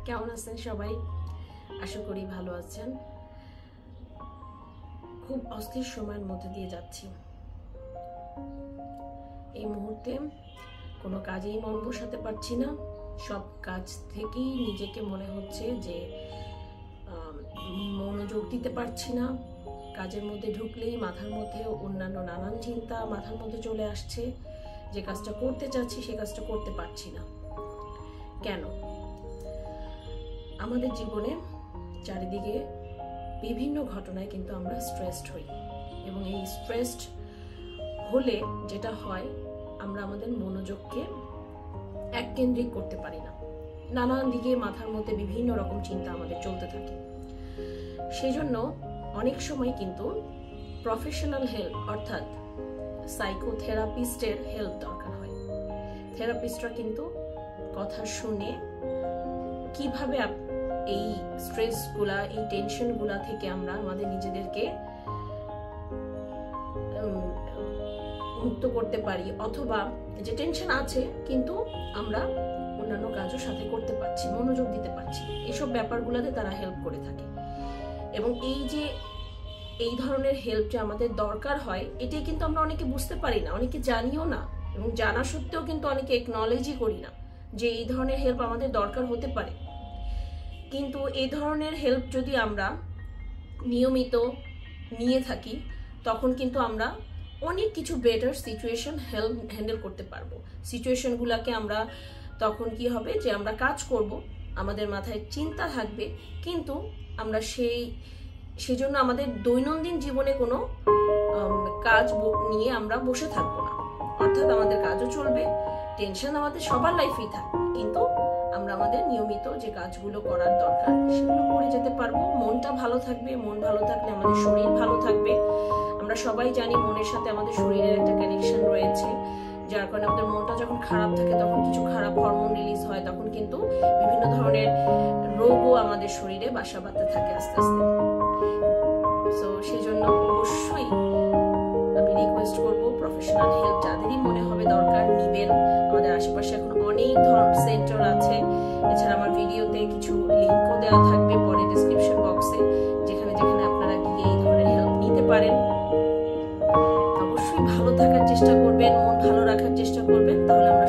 কেমন আছেন সবাই? আশা করি ভালো আছেন। খুব অস্থির সময়ের মধ্যে দিয়ে যাচ্ছি। এই মুহূর্তে কোনো কাজেই মন বসাতে পারছি না। সব কাজ থেকেই নিজেকে মনে হচ্ছে যে মনোযোগ দিতে পারছি না। কাজের মধ্যে ঢুকলেই মাথার মধ্যে অন্যান্য নানান চিন্তা মাথার মধ্যে চলে আসছে। যে কাজটা করতে চাচ্ছি সে কাজটা করতে পারছি না। কেন? আমাদের জীবনে চারিদিকে বিভিন্ন ঘটনায় কিন্তু আমরা স্ট্রেসড হই, এবং এই স্ট্রেসড হলে যেটা হয়, আমরা আমাদের মনোযোগকে এককেন্দ্রিক করতে পারি না। নানান দিকে মাথার মধ্যে বিভিন্ন রকম চিন্তা আমাদের চলতে থাকে। সেজন্য অনেক সময় কিন্তু প্রফেশনাল হেল্প অর্থাৎ সাইকোথেরাপিস্টের হেল্প দরকার হয়। থেরাপিস্টরা কিন্তু কথা শুনে কিভাবে এই স্ট্রেসগুলা, এই টেনশনগুলা থেকে আমরা আমাদের নিজেদেরকে মুক্ত করতে পারি, অথবা যে টেনশন আছে কিন্তু আমরা অন্যান্য কাজও সাথে করতে পারছি, মনোযোগ দিতে পারছি, এইসব ব্যাপারগুলোতে তারা হেল্প করে থাকে। এবং এই ধরনের হেল্প যে আমাদের দরকার হয়, এটাই কিন্তু আমরা অনেকে বুঝতে পারি না, অনেকে জানিও না, এবং জানা সত্ত্বেও কিন্তু অনেকে একনলেজই করি না যে এই ধরনের হেল্প আমাদের দরকার হতে পারে। কিন্তু এই ধরনের হেল্প যদি আমরা নিয়মিত নিয়ে থাকি, তখন কিন্তু আমরা অনেক কিছু বেটার সিচুয়েশন হ্যান্ডেল করতে পারবো। সিচুয়েশনগুলোকে আমরা তখন কি হবে যে আমরা কাজ করব, আমাদের মাথায় চিন্তা থাকবে, কিন্তু আমরা সেজন্য আমাদের দৈনন্দিন জীবনে কোনো কাজ নিয়ে আমরা বসে থাকবো না। অর্থাৎ আমাদের কাজও চলবে, টেনশন আমাদের সবার লাইফেই থাকবে, কিন্তু আমরা আমাদের নিয়মিত যে কাজগুলো করার দরকার সেগুলো করে যেতে পারবো। মনটা ভালো থাকবে, মন ভালো থাকলে আমাদের শরীর ভালো থাকবে। আমরা সবাই জানি মনের সাথে আমাদের শরীরের একটা কানেকশন রয়েছে, যার কারণে আমাদের মনটা যখন খারাপ থাকে তখন কিছু খারাপ হরমোন রিলিজ হয়, তখন কিন্তু বিভিন্ন ধরনের রোগও আমাদের শরীরে বাসা বাঁধতে থাকে আস্তে আস্তে। সো সেই জন্য অবশ্যই আমি রিকোয়েস্ট করবো, প্রফেশনাল হেল্প যাদেরই মনে হবে দরকার নিবেন। আমাদের আশেপাশে এখন অনেক ধরনের সেন্টার আছে। এছাড়া আমার ভিডিওতে কিছু লিঙ্কও দেওয়া থাকবে পরে ডেসক্রিপশন বক্সে, যেখানে যেখানে আপনারা গিয়ে এই ধরনের হেল্প নিতে পারেন। অবশ্যই ভালো থাকার চেষ্টা করবেন, মন ভালো রাখার চেষ্টা করবেন, তাহলে আমরা